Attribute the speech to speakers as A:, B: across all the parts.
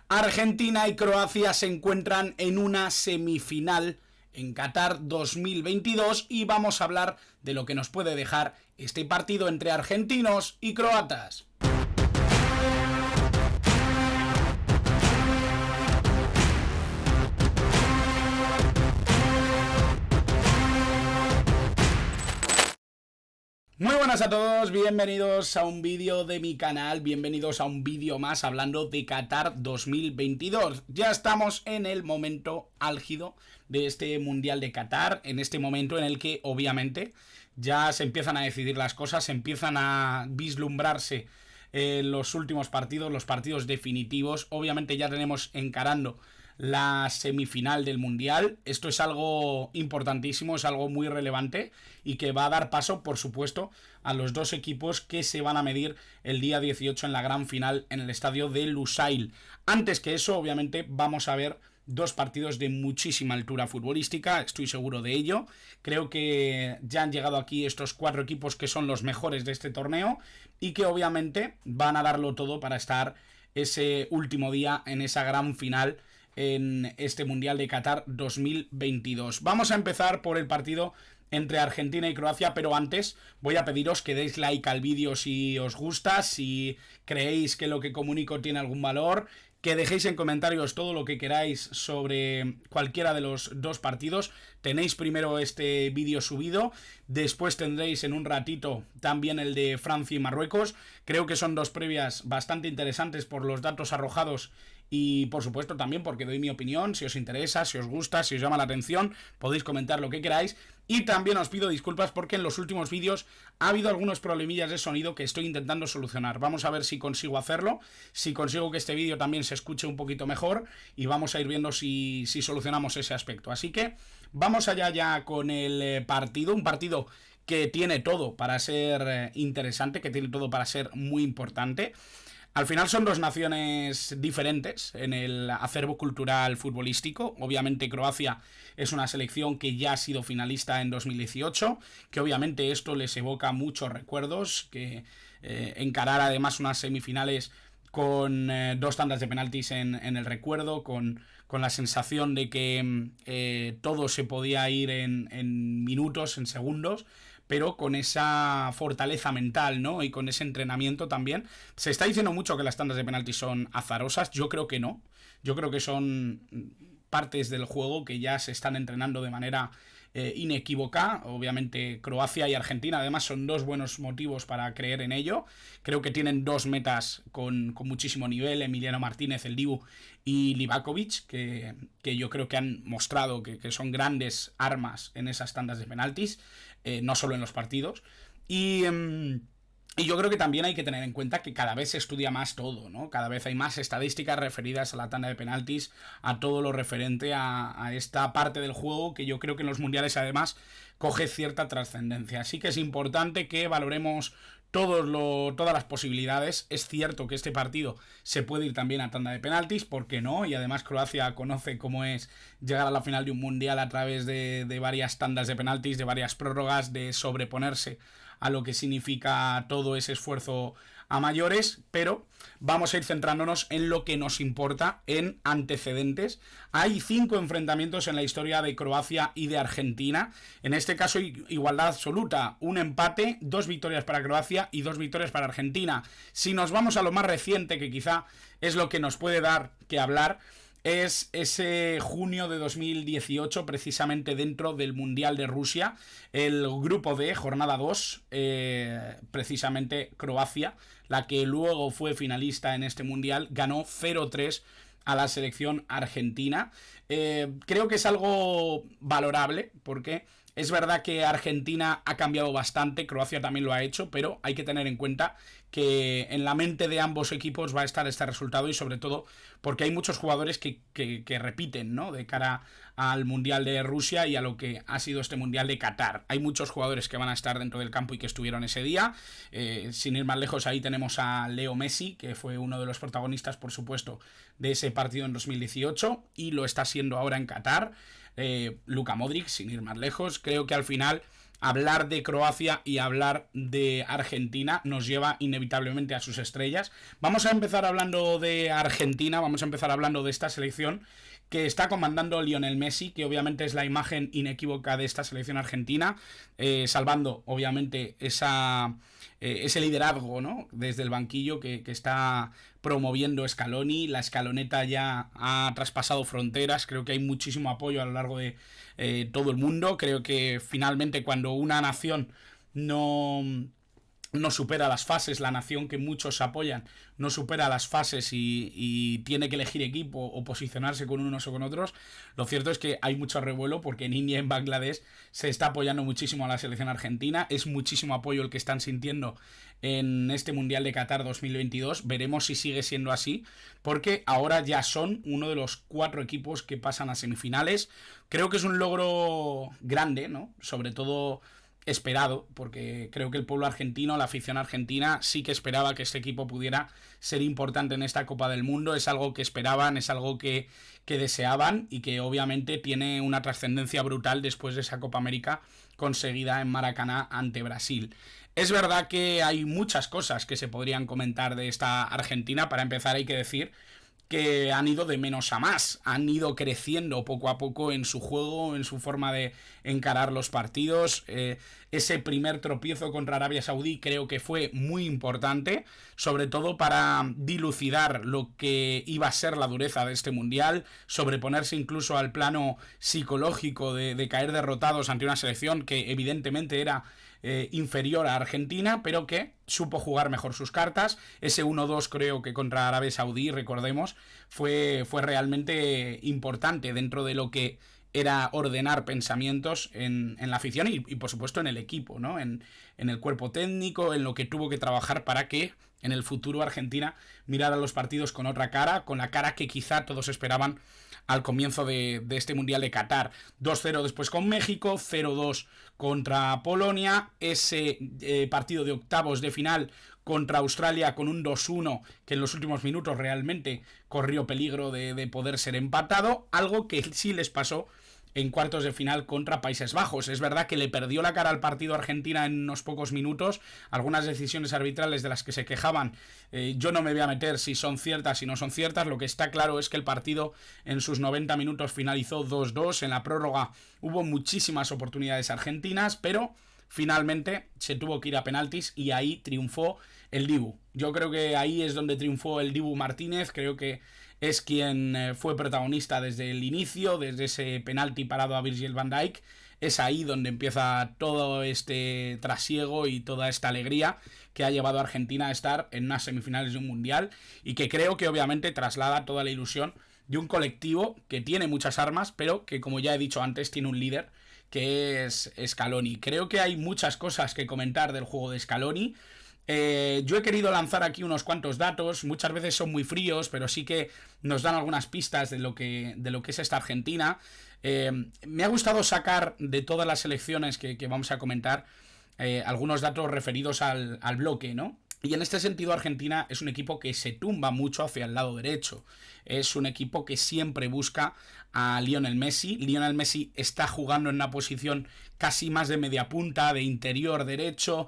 A: Argentina y Croacia se encuentran en una semifinal en Qatar 2022 y vamos a hablar de lo que nos puede dejar este partido entre argentinos y croatas. Muy buenas a todos, bienvenidos a un vídeo de mi canal, bienvenidos a un vídeo más hablando de Qatar 2022. Ya estamos en el momento álgido de este Mundial de Qatar, en este momento en el que obviamente ya se empiezan a decidir las cosas, se empiezan a vislumbrarse los últimos partidos, los partidos definitivos. Obviamente ya tenemos encarando la semifinal del Mundial. Esto es algo importantísimo, es algo muy relevante y que va a dar paso, por supuesto, a los dos equipos que se van a medir el día 18 en la gran final en el estadio de Lusail. Antes que eso, obviamente, vamos a ver dos partidos de muchísima altura futbolística, estoy seguro de ello. Creo que ya han llegado aquí estos cuatro equipos que son los mejores de este torneo y que obviamente van a darlo todo para estar ese último día en esa gran final en este Mundial de Qatar 2022. Vamos a empezar por el partido entre Argentina y Croacia, pero antes voy a pediros que deis like al vídeo si os gusta, si creéis que lo que comunico tiene algún valor, que dejéis en comentarios todo lo que queráis sobre cualquiera de los dos partidos. Tenéis primero este vídeo subido, después tendréis en un ratito también el de Francia y Marruecos. Creo que son dos previas bastante interesantes por los datos arrojados y por supuesto también porque doy mi opinión. Si os interesa, si os gusta, si os llama la atención, podéis comentar lo que queráis. Y también os pido disculpas porque en los últimos vídeos ha habido algunos problemillas de sonido que estoy intentando solucionar. Vamos a ver si consigo hacerlo, si consigo que este vídeo también se escuche un poquito mejor y vamos a ir viendo si solucionamos ese aspecto. Así que vamos allá ya con el partido, un partido que tiene todo para ser interesante, que tiene todo para ser muy importante. Al final son dos naciones diferentes en el acervo cultural futbolístico. Obviamente Croacia es una selección que ya ha sido finalista en 2018, que obviamente esto les evoca muchos recuerdos, que encarar además unas semifinales con dos tandas de penaltis en el recuerdo, con la sensación de que todo se podía ir en minutos, en segundos, pero con esa fortaleza mental, ¿no? Y con ese entrenamiento también. Se está diciendo mucho que las tandas de penaltis son azarosas, yo creo que no. Yo creo que son partes del juego que ya se están entrenando de manera inequívoca. Obviamente Croacia y Argentina además son dos buenos motivos para creer en ello. Creo que tienen dos metas con muchísimo nivel, Emiliano Martínez, el Dibu, y Livakovic, que yo creo que han mostrado que son grandes armas en esas tandas de penaltis, no solo en los partidos. Y yo creo que también hay que tener en cuenta que cada vez se estudia más todo, ¿no? Cada vez hay más estadísticas referidas a la tanda de penaltis, a todo lo referente a esta parte del juego que yo creo que en los mundiales además coge cierta trascendencia. Así que es importante que valoremos todas las posibilidades. Es cierto que este partido se puede ir también a tanda de penaltis, ¿por qué no? Y además Croacia conoce cómo es llegar a la final de un mundial a través de varias tandas de penaltis, de varias prórrogas, de sobreponerse a lo que significa todo ese esfuerzo a mayores, pero vamos a ir centrándonos en lo que nos importa, en antecedentes. Hay 5 enfrentamientos en la historia de Croacia y de Argentina, en este caso igualdad absoluta, un empate, 2 victorias para Croacia y 2 victorias para Argentina. Si nos vamos a lo más reciente, que quizá es lo que nos puede dar que hablar, es ese junio de 2018, precisamente dentro del Mundial de Rusia, el grupo D, jornada 2, precisamente Croacia, la que luego fue finalista en este Mundial, ganó 0-3 a la selección argentina. Creo que es algo valorable, porque es verdad que Argentina ha cambiado bastante, Croacia también lo ha hecho, pero hay que tener en cuenta que en la mente de ambos equipos va a estar este resultado y sobre todo porque hay muchos jugadores que repiten, ¿no? De cara al Mundial de Rusia y a lo que ha sido este Mundial de Qatar. Hay muchos jugadores que van a estar dentro del campo y que estuvieron ese día. Sin ir más lejos, ahí tenemos a Leo Messi, que fue uno de los protagonistas, por supuesto, de ese partido en 2018 y lo está siendo ahora en Qatar. Luka Modric, sin ir más lejos. Creo que al final hablar de Croacia y hablar de Argentina nos lleva inevitablemente a sus estrellas. Vamos a empezar hablando de Argentina, vamos a empezar hablando de esta selección que está comandando Lionel Messi, que obviamente es la imagen inequívoca de esta selección argentina, salvando obviamente ese liderazgo, ¿no?, desde el banquillo que está promoviendo Scaloni. La escaloneta ya ha traspasado fronteras, creo que hay muchísimo apoyo a lo largo de todo el mundo. Creo que finalmente cuando una nación no supera las fases, la nación que muchos apoyan no supera las fases y tiene que elegir equipo o posicionarse con unos o con otros, lo cierto es que hay mucho revuelo porque en India y en Bangladesh se está apoyando muchísimo a la selección argentina, es muchísimo apoyo el que están sintiendo en este Mundial de Qatar 2022, veremos si sigue siendo así, porque ahora ya son uno de los 4 equipos que pasan a semifinales. Creo que es un logro grande, ¿no?, sobre todo esperado, porque creo que el pueblo argentino, la afición argentina, sí que esperaba que este equipo pudiera ser importante en esta Copa del Mundo. Es algo que esperaban, es algo que deseaban y que obviamente tiene una trascendencia brutal después de esa Copa América conseguida en Maracaná ante Brasil. Es verdad que hay muchas cosas que se podrían comentar de esta Argentina. Para empezar, hay que decir que han ido de menos a más, han ido creciendo poco a poco en su juego, en su forma de encarar los partidos. Ese primer tropiezo contra Arabia Saudí creo que fue muy importante, sobre todo para dilucidar lo que iba a ser la dureza de este mundial, sobreponerse incluso al plano psicológico de caer derrotados ante una selección que evidentemente era inferior a Argentina, pero que supo jugar mejor sus cartas. Ese 1-2 creo que contra Arabia Saudí, recordemos, fue realmente importante dentro de lo que era ordenar pensamientos en la afición y por supuesto en el equipo, ¿no?, en el cuerpo técnico, en lo que tuvo que trabajar para que en el futuro Argentina mirara los partidos con otra cara, con la cara que quizá todos esperaban al comienzo de este Mundial de Qatar. 2-0 después con México, 0-2 contra Polonia, ese partido de octavos de final contra Australia con un 2-1 que en los últimos minutos realmente corrió peligro de poder ser empatado, algo que sí les pasó en cuartos de final contra Países Bajos. Es verdad que le perdió la cara al partido a Argentina en unos pocos minutos, algunas decisiones arbitrales de las que se quejaban, yo no me voy a meter si son ciertas, si no son ciertas. Lo que está claro es que el partido en sus 90 minutos finalizó 2-2, en la prórroga hubo muchísimas oportunidades argentinas, pero finalmente se tuvo que ir a penaltis y ahí triunfó el Dibu. Yo creo que ahí es donde triunfó el Dibu Martínez, creo que es quien fue protagonista desde el inicio, desde ese penalti parado a Virgil van Dijk. Es ahí donde empieza todo este trasiego y toda esta alegría que ha llevado a Argentina a estar en unas semifinales de un mundial y que creo que obviamente traslada toda la ilusión de un colectivo que tiene muchas armas, pero que, como ya he dicho antes, tiene un líder que es Scaloni. Creo que hay muchas cosas que comentar del juego de Scaloni. Yo he querido lanzar aquí unos cuantos datos, muchas veces son muy fríos, pero sí que nos dan algunas pistas de lo que es esta Argentina. Me ha gustado sacar de todas las selecciones que vamos a comentar algunos datos referidos al bloque, ¿no? Y en este sentido Argentina es un equipo que se tumba mucho hacia el lado derecho. Es un equipo que siempre busca a Lionel Messi. Lionel Messi está jugando en una posición casi más de media punta, de interior derecho.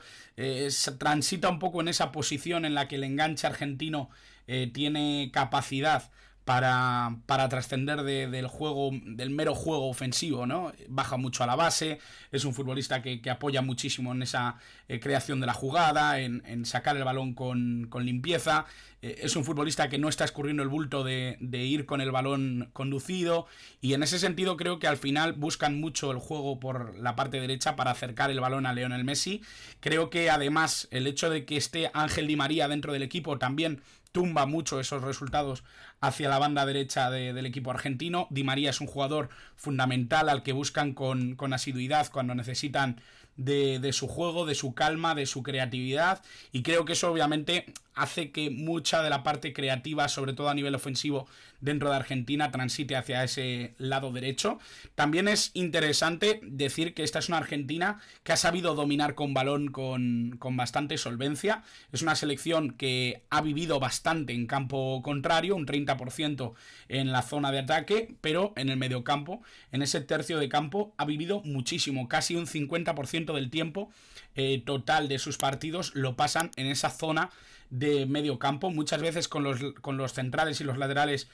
A: Transita un poco en esa posición en la que el enganche argentino tiene capacidad para trascender del juego, del mero juego ofensivo, ¿no? Baja mucho a la base, es un futbolista que apoya muchísimo en esa creación de la jugada, en sacar el balón con limpieza. Es un futbolista que no está escurriendo el bulto de ir con el balón conducido, y en ese sentido creo que al final buscan mucho el juego por la parte derecha para acercar el balón a Lionel Messi. Creo que además el hecho de que esté Ángel Di María dentro del equipo también tumba mucho esos resultados hacia la banda derecha del equipo argentino. Di María es un jugador fundamental al que buscan con asiduidad cuando necesitan de su juego, de su calma, de su creatividad, y creo que eso obviamente hace que mucha de la parte creativa, sobre todo a nivel ofensivo dentro de Argentina, transite hacia ese lado derecho. También es interesante decir que esta es una Argentina que ha sabido dominar con balón con bastante solvencia. Es una selección que ha vivido bastante en campo contrario, un 30% en la zona de ataque, pero en el mediocampo, en ese tercio de campo, ha vivido muchísimo, casi un 50% 60% del tiempo total de sus partidos lo pasan en esa zona de medio campo, muchas veces con los centrales y los laterales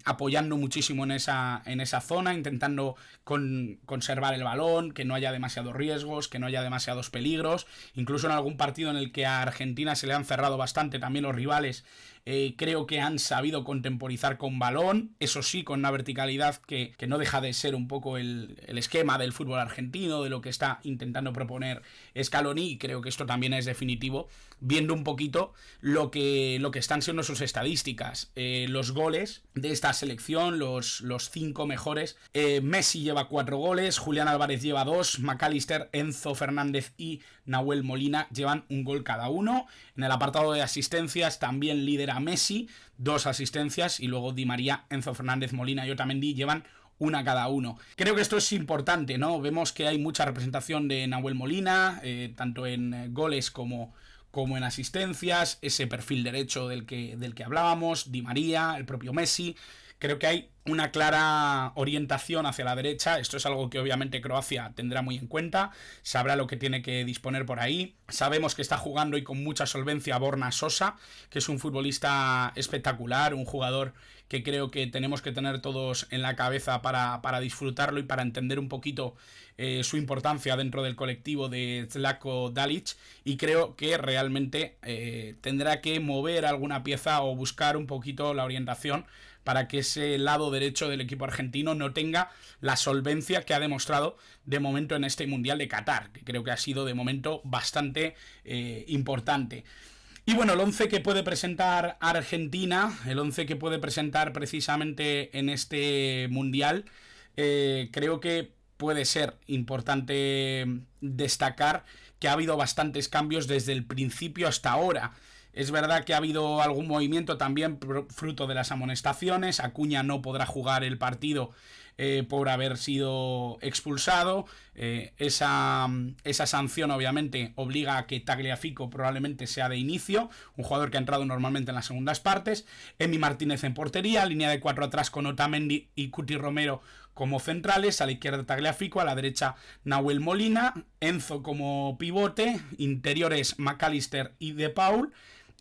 A: apoyando muchísimo en esa zona, intentando conservar el balón, que no haya demasiados riesgos, que no haya demasiados peligros. Incluso en algún partido en el que a Argentina se le han cerrado bastante también los rivales, creo que han sabido contemporizar con balón, eso sí, con una verticalidad que no deja de ser un poco el esquema del fútbol argentino, de lo que está intentando proponer Scaloni, y creo que esto también es definitivo, viendo un poquito lo que están siendo sus estadísticas. Los goles de esta selección, los 5 mejores, Messi lleva 4 goles, Julián Álvarez lleva 2, McAllister, Enzo Fernández y Nahuel Molina llevan 1 gol cada uno. En el apartado de asistencias también lidera Messi, 2 asistencias, y luego Di María, Enzo Fernández, Molina y Otamendi llevan 1 cada uno. Creo que esto es importante, ¿no? Vemos que hay mucha representación de Nahuel Molina, tanto en goles como en asistencias, ese perfil derecho del que hablábamos, Di María, el propio Messi. Creo que hay una clara orientación hacia la derecha. Esto es algo que obviamente Croacia tendrá muy en cuenta, sabrá lo que tiene que disponer por ahí. Sabemos que está jugando y con mucha solvencia Borna Sosa, que es un futbolista espectacular, un jugador que creo que tenemos que tener todos en la cabeza para disfrutarlo y para entender un poquito su importancia dentro del colectivo de Zlatko Dalic, y creo que realmente tendrá que mover alguna pieza o buscar un poquito la orientación para que ese lado derecho del equipo argentino no tenga la solvencia que ha demostrado de momento en este Mundial de Qatar, que creo que ha sido de momento bastante importante. Y bueno, el 11 que puede presentar Argentina, el 11 que puede presentar precisamente en este Mundial, creo que puede ser importante destacar que ha habido bastantes cambios desde el principio hasta ahora. Es verdad que ha habido algún movimiento también fruto de las amonestaciones. Acuña no podrá jugar el partido por haber sido expulsado. Esa sanción obviamente obliga a que Tagliafico probablemente sea de inicio, un jugador que ha entrado normalmente en las segundas partes. Emi Martínez en portería, línea de 4 atrás con Otamendi y Cuti Romero como centrales, a la izquierda Tagliafico, a la derecha Nahuel Molina, Enzo como pivote, interiores McAllister y De Paul,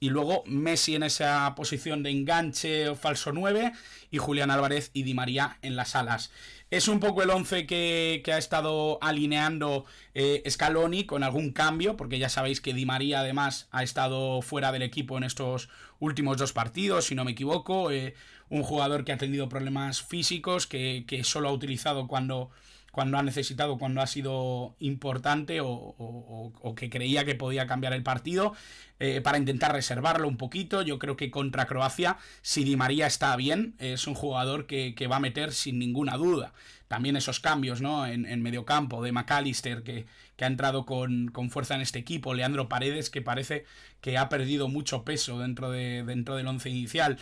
A: y luego Messi en esa posición de enganche o falso 9 y Julián Álvarez y Di María en las alas. Es un poco el 11 que ha estado alineando Scaloni, con algún cambio, porque ya sabéis que Di María además ha estado fuera del equipo en estos últimos 2 partidos, si no me equivoco. Un jugador que ha tenido problemas físicos, que solo ha utilizado cuando ha necesitado, cuando ha sido importante o que creía que podía cambiar el partido, para intentar reservarlo un poquito. Yo creo que contra Croacia, si Di María está bien, es un jugador que va a meter sin ninguna duda. También esos cambios, ¿no?, en mediocampo de McAllister, que ha entrado con fuerza en este equipo, Leandro Paredes, que parece que ha perdido mucho peso dentro del once inicial.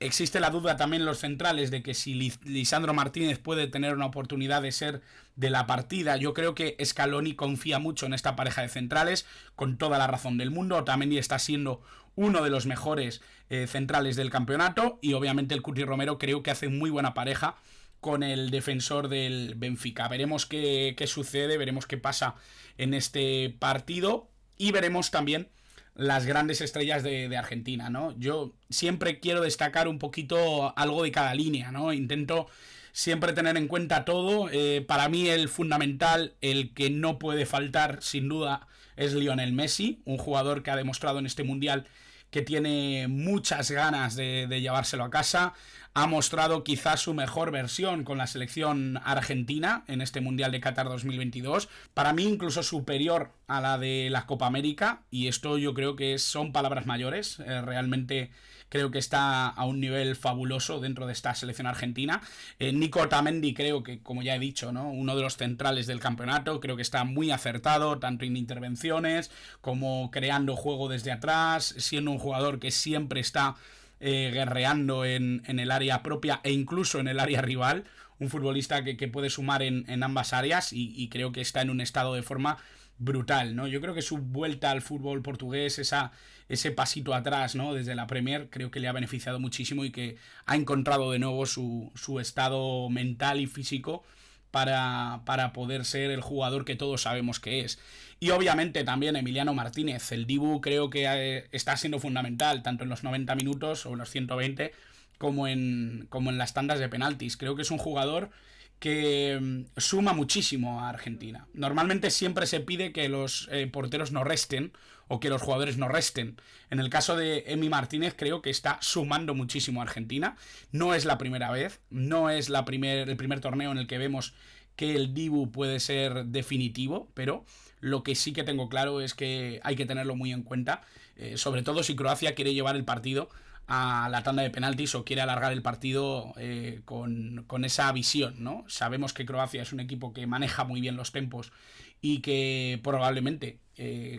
A: Existe la duda también en los centrales de que si Lisandro Martínez puede tener una oportunidad de ser de la partida. Yo creo que Scaloni confía mucho en esta pareja de centrales, con toda la razón del mundo. Otamendi está siendo uno de los mejores centrales del campeonato, y obviamente el Cuti Romero creo que hace muy buena pareja con el defensor del Benfica. Veremos qué sucede, veremos qué pasa en este partido, y veremos también las grandes estrellas de Argentina, ¿no? Yo siempre quiero destacar un poquito algo de cada línea, ¿no? Intento siempre tener en cuenta todo. Para mí el fundamental, el que no puede faltar sin duda, es Lionel Messi, un jugador que ha demostrado en este Mundial que tiene muchas ganas de llevárselo a casa. Ha mostrado quizás su mejor versión con la selección argentina en este Mundial de Qatar 2022. Para mí incluso superior a la de la Copa América, y esto yo creo que son palabras mayores. Realmente creo que está a un nivel fabuloso dentro de esta selección argentina. Nico Otamendi, creo que, como ya he dicho, ¿no?, uno de los centrales del campeonato. Creo que está muy acertado, tanto en intervenciones como creando juego desde atrás, siendo un jugador que siempre está guerreando en el área propia e incluso en el área rival. Un futbolista que puede sumar en ambas áreas, y creo que está en un estado de forma brutal, ¿no? Yo creo que su vuelta al fútbol portugués, ese pasito atrás, ¿no?, desde la Premier, creo que le ha beneficiado muchísimo, y que ha encontrado de nuevo su estado mental y físico para poder ser el jugador que todos sabemos que es. Y obviamente también Emiliano Martínez, el Dibu creo que está siendo fundamental, tanto en los 90 minutos o en los 120, como en las tandas de penaltis. Creo que es un jugador que suma muchísimo a Argentina. Normalmente siempre se pide que los porteros no resten o que los jugadores no resten. En el caso de Emi Martínez creo que está sumando muchísimo a Argentina. No es la primera vez, no es el primer torneo en el que vemos que el Dibu puede ser definitivo, pero lo que sí que tengo claro es que hay que tenerlo muy en cuenta, sobre todo si Croacia quiere llevar el partido a la tanda de penaltis o quiere alargar el partido con esa visión, ¿no? Sabemos que Croacia es un equipo que maneja muy bien los tempos y que probablemente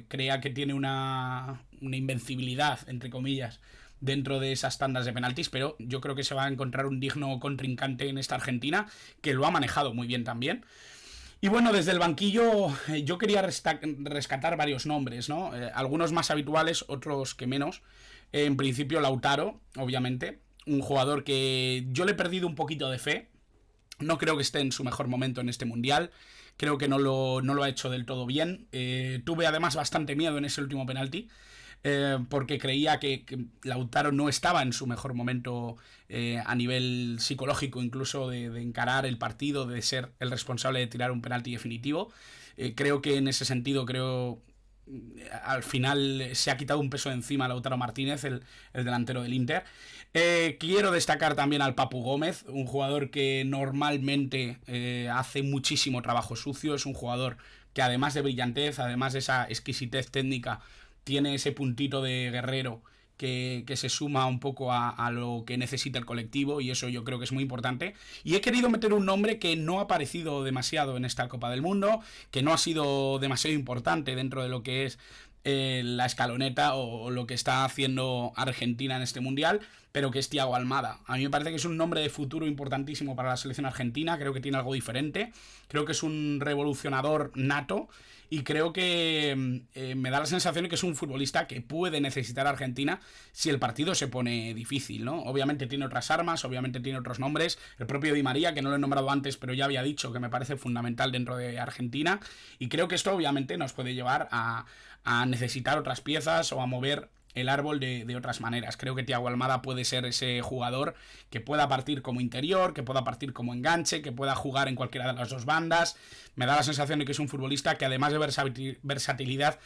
A: crea que tiene una invencibilidad, entre comillas, dentro de esas tandas de penaltis, pero yo creo que se va a encontrar un digno contrincante en esta Argentina, que lo ha manejado muy bien también. Y bueno, desde el banquillo yo quería rescatar varios nombres, ¿no? Algunos más habituales, otros que menos. En principio Lautaro, obviamente, un jugador que yo le he perdido un poquito de fe. No creo que esté en su mejor momento en este Mundial. Creo que no lo ha hecho del todo bien. Tuve además bastante miedo en ese último penalti. Porque creía que Lautaro no estaba en su mejor momento a nivel psicológico, incluso de encarar el partido, de ser el responsable de tirar un penalti definitivo. Creo que en ese sentido, al final se ha quitado un peso de encima a Lautaro Martínez, el delantero del Inter. Quiero destacar también al Papu Gómez, un jugador que normalmente hace muchísimo trabajo sucio. Es un jugador que, además de brillantez, además de esa exquisitez técnica, tiene ese puntito de guerrero que se suma un poco a lo que necesita el colectivo, y eso yo creo que es muy importante. Y he querido meter un nombre que no ha aparecido demasiado en esta Copa del Mundo, que no ha sido demasiado importante dentro de lo que es la escaloneta o lo que está haciendo Argentina en este Mundial, pero que es Thiago Almada. A mí me parece que es un nombre de futuro importantísimo para la selección argentina. Creo que tiene algo diferente, creo que es un revolucionador nato, y creo que me da la sensación de que es un futbolista que puede necesitar a Argentina si el partido se pone difícil, ¿no? Obviamente tiene otras armas, obviamente tiene otros nombres. El propio Di María, que no lo he nombrado antes, pero ya había dicho que me parece fundamental dentro de Argentina. Y creo que esto obviamente nos puede llevar a necesitar otras piezas o a mover el árbol de otras maneras. Creo que Thiago Almada puede ser ese jugador que pueda partir como interior, que pueda partir como enganche, que pueda jugar en cualquiera de las dos bandas. Me da la sensación de que es un futbolista que, además de versatilidad,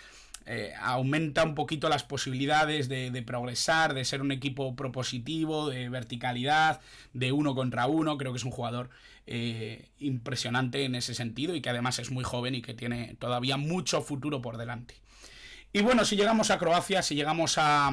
A: aumenta un poquito las posibilidades de progresar, de ser un equipo propositivo, de verticalidad, de uno contra uno. Creo que es un jugador impresionante en ese sentido, y que además es muy joven y que tiene todavía mucho futuro por delante. Y bueno, si llegamos a Croacia, si llegamos a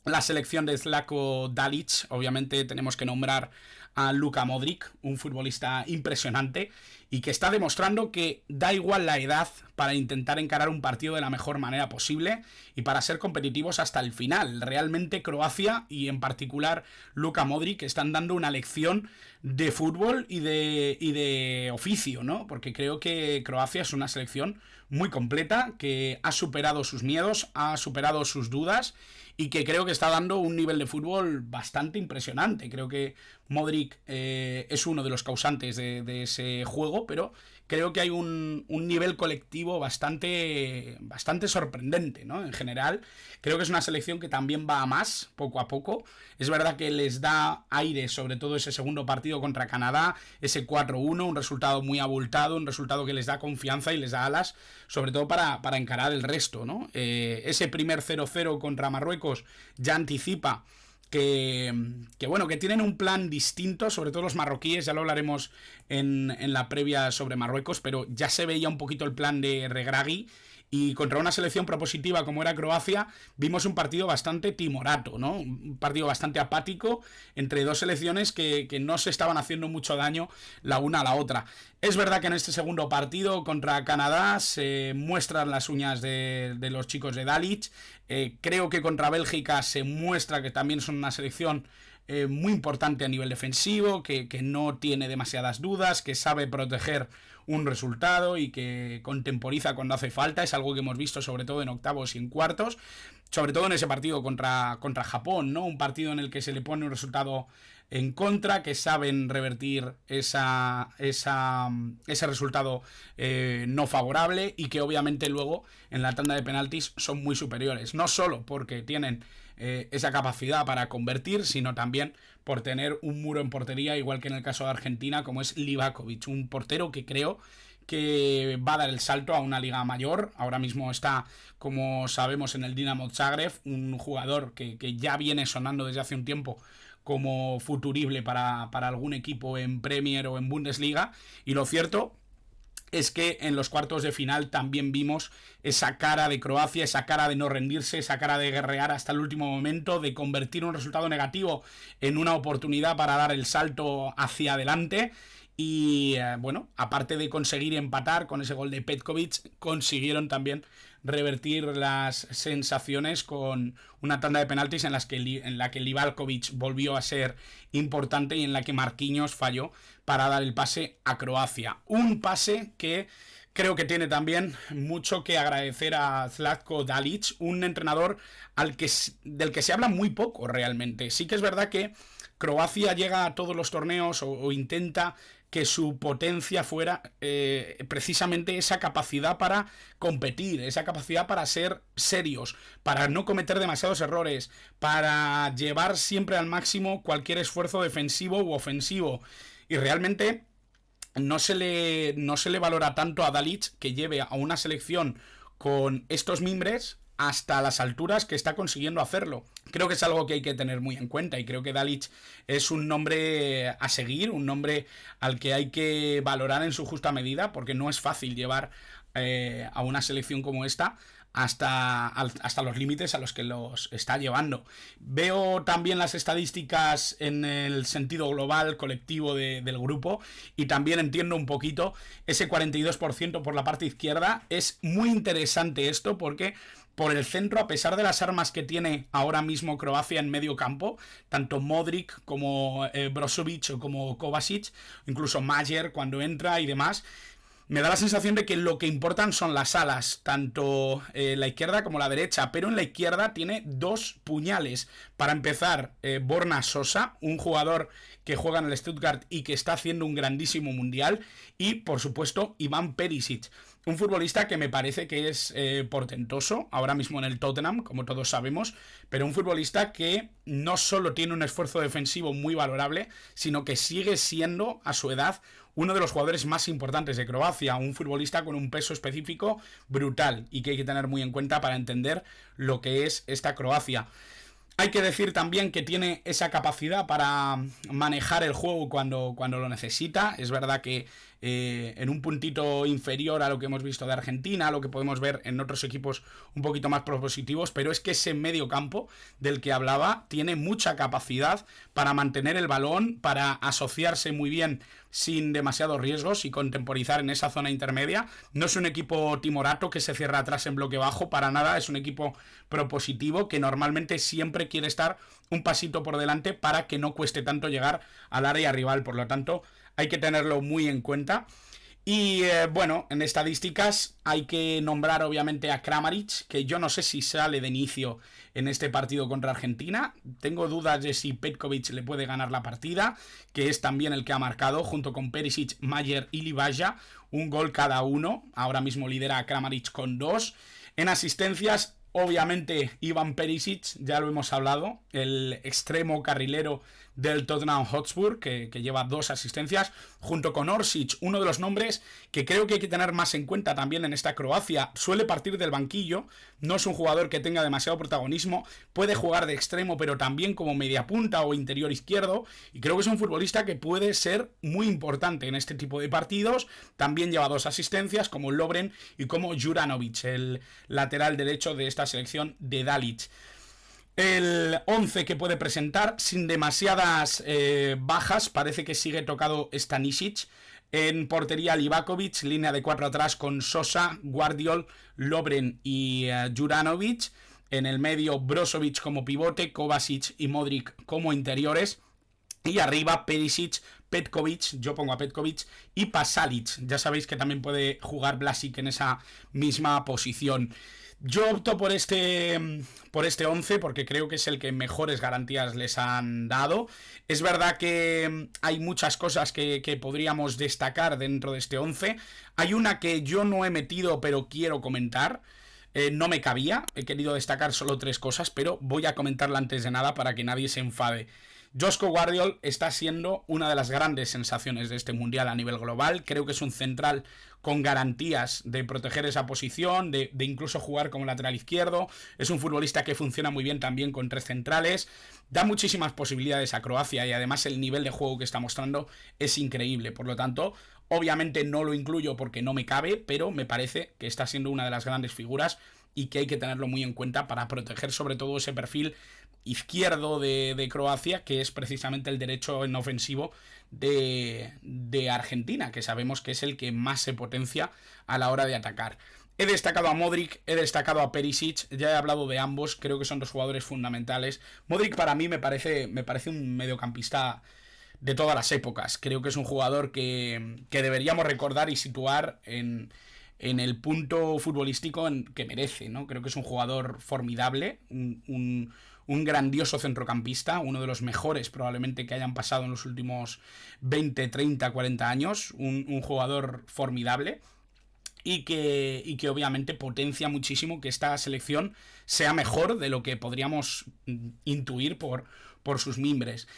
A: la selección de Zlatko Dalic, obviamente tenemos que nombrar a Luka Modric, un futbolista impresionante y que está demostrando que da igual la edad para intentar encarar un partido de la mejor manera posible y para ser competitivos hasta el final. Realmente Croacia, y en particular Luka Modric, están dando una lección de fútbol y de oficio, ¿no? Porque creo que Croacia es una selección muy completa, que ha superado sus miedos, ha superado sus dudas, y que creo que está dando un nivel de fútbol bastante impresionante. Creo que Modric es uno de los causantes de ese juego, pero creo que hay un nivel colectivo bastante sorprendente, ¿no? En general, creo que es una selección que también va a más, poco a poco. Es verdad que les da aire, sobre todo ese segundo partido contra Canadá, ese 4-1, un resultado muy abultado, un resultado que les da confianza y les da alas, sobre todo para encarar el resto, ¿no? Ese primer 0-0 contra Marruecos ya anticipa que tienen un plan distinto, sobre todo los marroquíes. Ya lo hablaremos en la previa sobre Marruecos, pero ya se veía un poquito el plan de Regragui, y contra una selección propositiva como era Croacia vimos un partido bastante timorato, ¿no? Un partido bastante apático entre dos selecciones que no se estaban haciendo mucho daño la una a la otra. Es verdad que en este segundo partido contra Canadá se muestran las uñas de los chicos de Dalic. Creo que contra Bélgica se muestra que también son una selección muy importante a nivel defensivo, que no tiene demasiadas dudas, que sabe proteger un resultado y que contemporiza cuando hace falta. Es algo que hemos visto sobre todo en octavos y en cuartos, sobre todo en ese partido contra Japón, ¿no? Un partido en el que se le pone un resultado en contra, que saben revertir ese resultado no favorable, y que obviamente luego en la tanda de penaltis son muy superiores, no solo porque tienen esa capacidad para convertir, sino también por tener un muro en portería, igual que en el caso de Argentina, como es Livakovic, un portero que creo que va a dar el salto a una liga mayor. Ahora mismo está, como sabemos, en el Dinamo Zagreb, un jugador que ya viene sonando desde hace un tiempo como futurible para algún equipo en Premier o en Bundesliga, y lo cierto es que en los cuartos de final también vimos esa cara de Croacia, esa cara de no rendirse, esa cara de guerrear hasta el último momento, de convertir un resultado negativo en una oportunidad para dar el salto hacia adelante. Y bueno, aparte de conseguir empatar con ese gol de Petkovic, consiguieron también revertir las sensaciones con una tanda de penaltis en la que Livakovic volvió a ser importante y en la que Marquinhos falló para dar el pase a Croacia. Un pase que creo que tiene también mucho que agradecer a Zlatko Dalic, un entrenador del que se habla muy poco realmente. Sí que es verdad que Croacia llega a todos los torneos o intenta que su potencia fuera precisamente esa capacidad para competir, esa capacidad para ser serios, para no cometer demasiados errores, para llevar siempre al máximo cualquier esfuerzo defensivo u ofensivo. Y realmente no se le valora tanto a Dalic que lleve a una selección con estos mimbres hasta las alturas que está consiguiendo hacerlo. Creo que es algo que hay que tener muy en cuenta, y creo que Dalic es un nombre a seguir, un nombre al que hay que valorar en su justa medida, porque no es fácil llevar a una selección como esta hasta los límites a los que los está llevando. Veo también las estadísticas en el sentido global, colectivo del grupo, y también entiendo un poquito ese 42% por la parte izquierda. Es muy interesante esto porque por el centro, a pesar de las armas que tiene ahora mismo Croacia en medio campo, tanto Modric como Brozovic o como Kovacic, incluso Majer cuando entra y demás, me da la sensación de que lo que importan son las alas, tanto la izquierda como la derecha, pero en la izquierda tiene dos puñales. Para empezar, Borna Sosa, un jugador que juega en el Stuttgart y que está haciendo un grandísimo mundial, y por supuesto Ivan Perisic, un futbolista que me parece que es portentoso ahora mismo en el Tottenham, como todos sabemos, pero un futbolista que no solo tiene un esfuerzo defensivo muy valorable, sino que sigue siendo, a su edad, uno de los jugadores más importantes de Croacia, un futbolista con un peso específico brutal y que hay que tener muy en cuenta para entender lo que es esta Croacia. Hay que decir también que tiene esa capacidad para manejar el juego cuando lo necesita. Es verdad que en un puntito inferior a lo que hemos visto de Argentina, a lo que podemos ver en otros equipos un poquito más propositivos, pero es que ese medio campo del que hablaba tiene mucha capacidad para mantener el balón, para asociarse muy bien sin demasiados riesgos y contemporizar en esa zona intermedia. No es un equipo timorato que se cierra atrás en bloque bajo, para nada. Es un equipo propositivo que normalmente siempre quiere estar un pasito por delante para que no cueste tanto llegar al área rival. Por lo tanto, hay que tenerlo muy en cuenta. Y bueno, en estadísticas hay que nombrar obviamente a Kramaric, que yo no sé si sale de inicio en este partido contra Argentina. Tengo dudas de si Petkovic le puede ganar la partida, que es también el que ha marcado, junto con Perisic, Majer y Livaja, un gol cada uno. Ahora mismo lidera a Kramaric con 2. En asistencias, obviamente Ivan Perisic, ya lo hemos hablado, el extremo carrilero del Tottenham Hotspur, que lleva 2 asistencias, junto con Orsic, uno de los nombres que creo que hay que tener más en cuenta también en esta Croacia. Suele partir del banquillo, no es un jugador que tenga demasiado protagonismo, puede jugar de extremo, pero también como mediapunta o interior izquierdo, y creo que es un futbolista que puede ser muy importante en este tipo de partidos. También lleva 2 asistencias, como Lovren y como Juranovic, el lateral derecho de esta selección de Dalic. El 11 que puede presentar, sin demasiadas bajas, parece que sigue tocado Stanisic. En portería Livakovic, línea de 4 atrás con Sosa, Guardiol, Lovren y Juranovic. En el medio, Brozovic como pivote, Kovacic y Modric como interiores. Y arriba, Perisic, Petkovic, yo pongo a Petkovic, y Pasalic. Ya sabéis que también puede jugar Vlasic en esa misma posición. Yo opto por este 11 porque creo que es el que mejores garantías les han dado. Es verdad que hay muchas cosas que podríamos destacar dentro de este 11. Hay una que yo no he metido pero quiero comentar. No me cabía, he querido destacar solo 3 cosas, pero voy a comentarla antes de nada para que nadie se enfade. Joško Gvardiol está siendo una de las grandes sensaciones de este mundial a nivel global. Creo que es un central con garantías de proteger esa posición, de incluso jugar como lateral izquierdo. Es un futbolista que funciona muy bien también con 3 centrales. Da muchísimas posibilidades a Croacia y además el nivel de juego que está mostrando es increíble. Por lo tanto, obviamente no lo incluyo porque no me cabe, pero me parece que está siendo una de las grandes figuras y que hay que tenerlo muy en cuenta para proteger sobre todo ese perfil izquierdo de Croacia, que es precisamente el derecho en ofensivo de Argentina, que sabemos que es el que más se potencia a la hora de atacar. He destacado a Modric, he destacado a Perisic, ya he hablado de ambos, creo que son 2 jugadores fundamentales. Modric para mí me parece un mediocampista de todas las épocas. Creo que es un jugador que deberíamos recordar y situar en el punto futbolístico que merece, ¿no? Creo que es un jugador formidable, un grandioso centrocampista, uno de los mejores probablemente que hayan pasado en los últimos 20, 30, 40 años, un jugador formidable y que obviamente potencia muchísimo que esta selección sea mejor de lo que podríamos intuir por sus mimbres.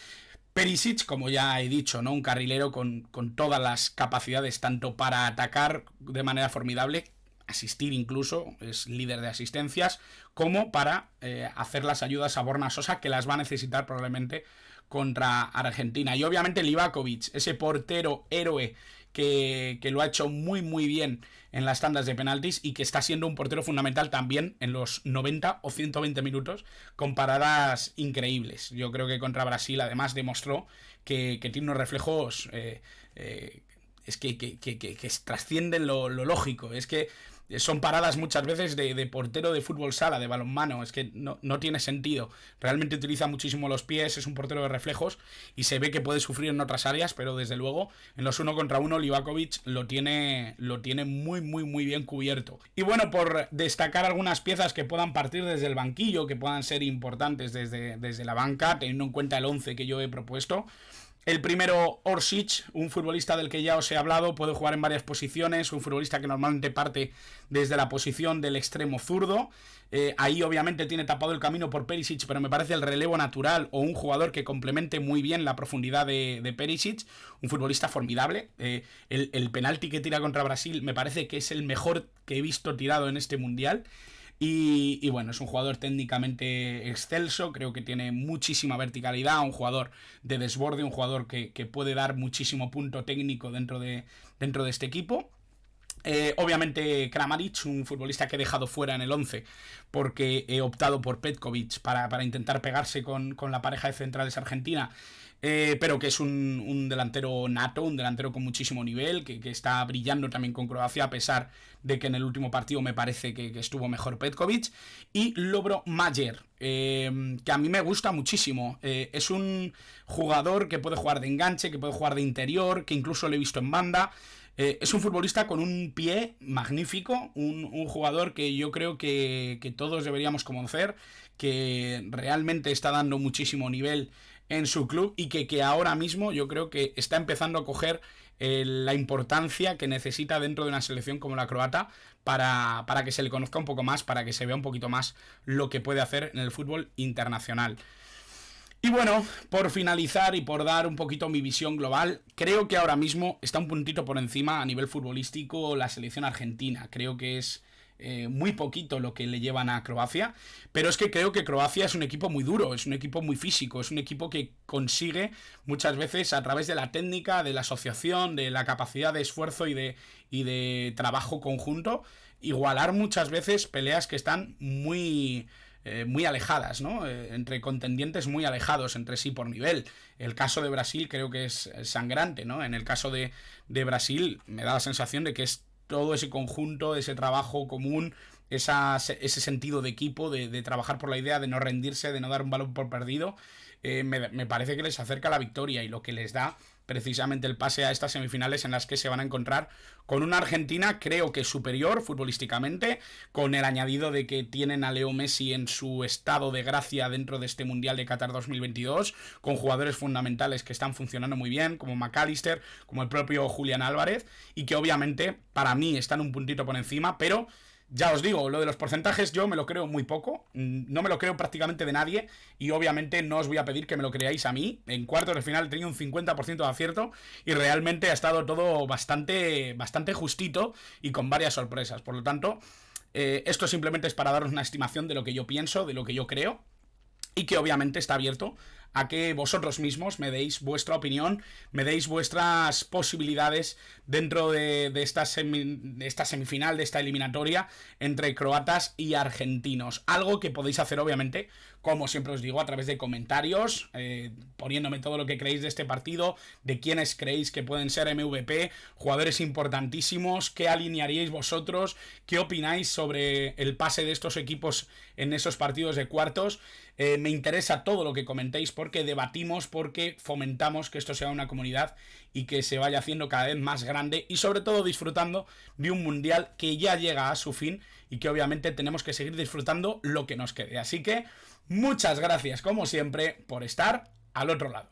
A: Perisic, como ya he dicho, ¿no? Un carrilero con todas las capacidades, tanto para atacar de manera formidable, asistir incluso, es líder de asistencias, como para hacer las ayudas a Borna Sosa, que las va a necesitar probablemente contra Argentina. Y obviamente Livakovic, ese portero héroe que lo ha hecho muy muy bien en las tandas de penaltis y que está siendo un portero fundamental también en los 90 o 120 minutos con paradas increíbles. Yo creo que contra Brasil además demostró que tiene unos reflejos es que trascienden lo lógico. Es que son paradas muchas veces de portero de fútbol sala, de balonmano. Es que no tiene sentido. Realmente utiliza muchísimo los pies, es un portero de reflejos y se ve que puede sufrir en otras áreas, pero desde luego en los 1 contra 1 Livakovic lo tiene muy muy muy bien cubierto. Y bueno, por destacar algunas piezas que puedan partir desde el banquillo, que puedan ser importantes desde la banca, teniendo en cuenta el 11 que yo he propuesto. El primero, Orsic, un futbolista del que ya os he hablado, puede jugar en varias posiciones, un futbolista que normalmente parte desde la posición del extremo zurdo. Ahí obviamente tiene tapado el camino por Perisic, pero me parece el relevo natural o un jugador que complemente muy bien la profundidad de Perisic, un futbolista formidable. El penalti que tira contra Brasil me parece que es el mejor que he visto tirado en este mundial. Y bueno, es un jugador técnicamente excelso, creo que tiene muchísima verticalidad, un jugador de desborde, un jugador que puede dar muchísimo punto técnico dentro de este equipo. Obviamente Kramaric, un futbolista que he dejado fuera en el 11 porque he optado por Petkovic para intentar pegarse con la pareja de centrales argentina. Pero que es un delantero nato, un delantero con muchísimo nivel, que está brillando también con Croacia, a pesar de que en el último partido me parece que estuvo mejor Petkovic. Y Lovro Majer, que a mí me gusta muchísimo. Es un jugador que puede jugar de enganche, que puede jugar de interior, que incluso lo he visto en banda. Es un futbolista con un pie magnífico, un jugador que yo creo que todos deberíamos conocer, que realmente está dando muchísimo nivel en su club y que ahora mismo yo creo que está empezando a coger la importancia que necesita dentro de una selección como la croata para que se le conozca un poco más, para que se vea un poquito más lo que puede hacer en el fútbol internacional. Y bueno, por finalizar y por dar un poquito mi visión global, creo que ahora mismo está un puntito por encima a nivel futbolístico la selección argentina. Creo que es muy poquito lo que le llevan a Croacia, pero es que creo que Croacia es un equipo muy duro, es un equipo muy físico, es un equipo que consigue muchas veces a través de la técnica, de la asociación, de la capacidad de esfuerzo y de trabajo conjunto, igualar muchas veces peleas que están muy alejadas, ¿no? Entre contendientes muy alejados entre sí por nivel. El caso de Brasil creo que es sangrante, ¿no? En el caso de Brasil me da la sensación de que es todo ese conjunto, ese trabajo común, ese sentido de equipo, de trabajar por la idea, de no rendirse, de no dar un balón por perdido, me parece que les acerca la victoria y lo que les da precisamente el pase a estas semifinales en las que se van a encontrar con una Argentina creo que superior futbolísticamente, con el añadido de que tienen a Leo Messi en su estado de gracia dentro de este Mundial de Qatar 2022, con jugadores fundamentales que están funcionando muy bien, como McAllister, como el propio Julián Álvarez, y que obviamente para mí están un puntito por encima, pero ya os digo, lo de los porcentajes yo me lo creo muy poco, no me lo creo prácticamente de nadie y obviamente no os voy a pedir que me lo creáis a mí. En cuartos de final he tenido un 50% de acierto y realmente ha estado todo bastante justito y con varias sorpresas. Por lo tanto, esto simplemente es para daros una estimación de lo que yo pienso, de lo que yo creo y que obviamente está abierto a que vosotros mismos me deis vuestra opinión, me deis vuestras posibilidades dentro de esta semifinal, de esta eliminatoria entre croatas y argentinos. Algo que podéis hacer obviamente, como siempre os digo, a través de comentarios, poniéndome todo lo que creéis de este partido, de quiénes creéis que pueden ser MVP, jugadores importantísimos, qué alinearíais vosotros, qué opináis sobre el pase de estos equipos en esos partidos de cuartos. Me interesa todo lo que comentéis porque debatimos, porque fomentamos que esto sea una comunidad y que se vaya haciendo cada vez más grande y sobre todo disfrutando de un mundial que ya llega a su fin y que obviamente tenemos que seguir disfrutando lo que nos quede. Así que muchas gracias como siempre por estar al otro lado.